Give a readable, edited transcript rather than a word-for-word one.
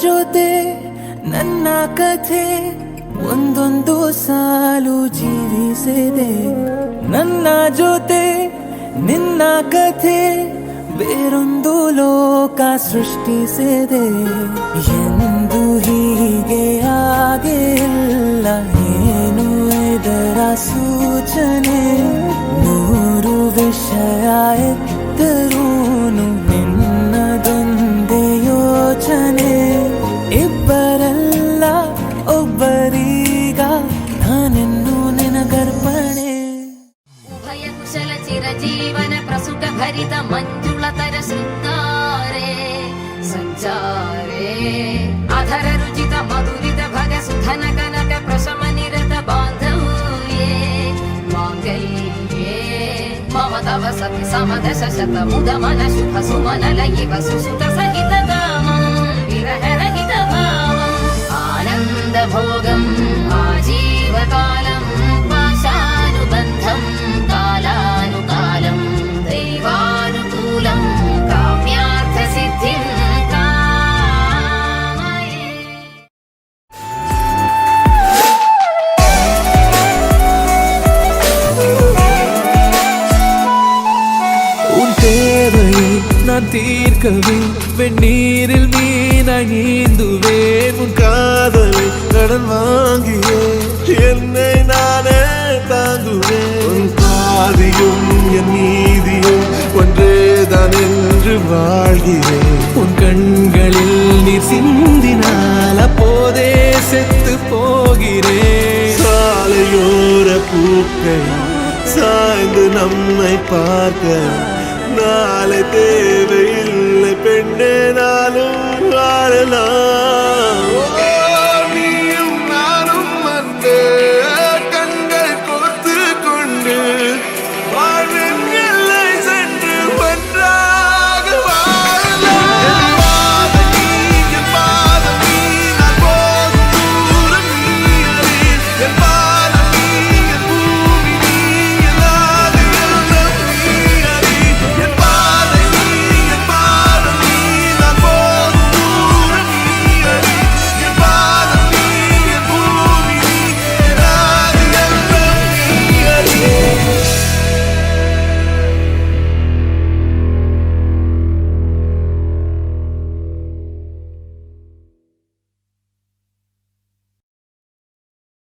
ಜೊತೆ ನನ್ನ ಕಥೆ ಒಂದೊಂದು ಸಾಲು ಜೀವಿಸಿದೆ. ನನ್ನ ಜೊತೆ ನಿನ್ನ ಕಥೆ ಬೇರೊಂದು ಲೋಕ ಸೃಷ್ಟಿಸಿದೆ. ಎಂದು ಹೀಗೆ ಆಗಿಲ್ಲ, ಏನು ಇದರ ಸೂಚನೆ? ನೂರು ವಿಷಯ ಇದ್ದರೂನು ನಿನ್ನದೊಂದೇ ಯೋಚನೆ. ಇಬ್ಬರಲ್ಲ ಒಬ್ಬರೀಗ ನಾನೆನ್ನು ನಿನಗರ್ಪಣೆ. ಉಭಯ ಕುಶಲ ಚಿರಜೀವನ ಪ್ರಸುಖ ಭರಿತ ಮಂಜುಳತರ ಶೃಂಗಾರೆ ಸಂಚಾರೇ. ಅಧರ ರುಚಿತ ಮಧುರಿತ ಭಗ ಸುಧನ ಕನಕ ಪ್ರಶಮ ನಿರತ ಬಾಂಧವ್ಯೇ ಮಾಂಗಲ್ಯೇ. ಮಮ ತವ ಸತಿ ಸಮದಶ ಶತ ಮುದ ಮನ ಶುಭ ಸುಮನ ಲಯಿವ ಸುಸುತ ಸಹಿತ ಕಾಮಂ ವಿರಹ ರಹಿತ ಭಾವಂ ಆನಂದ ಭೋಗಂ ಆಜೀವಕಾಲಂ ಪಾಶಾನುಬಂಧಂ ಕಾಲಾನುಕಾಲಂ ದೈವಾನುಕೂಲಂ ಕಾಮ್ಯಾರ್ಥ ಸಿದ್ಧಿಂ ಕಾಮಯೇ. உன் தேவையை நான் தீர்க்கவே வெந்நீரில் மீனாய் நீந்துவேன். உன் காதலை கடன் வாங்கியே என்னை நானே தாங்குவேன். உன் பாதியும் என் நீதியும் ஒன்றேதான் என்று வாழ்கிறேன். உன் கண்களில் நீர் சிந்தினால் அப்போதே செத்து போகிறேன். சாலையோர பூக்கள் சாய்ந்து நம்மை பார்க்க நாளை தேவையில்லை பெண்ணே, நானும் வாழலாம்.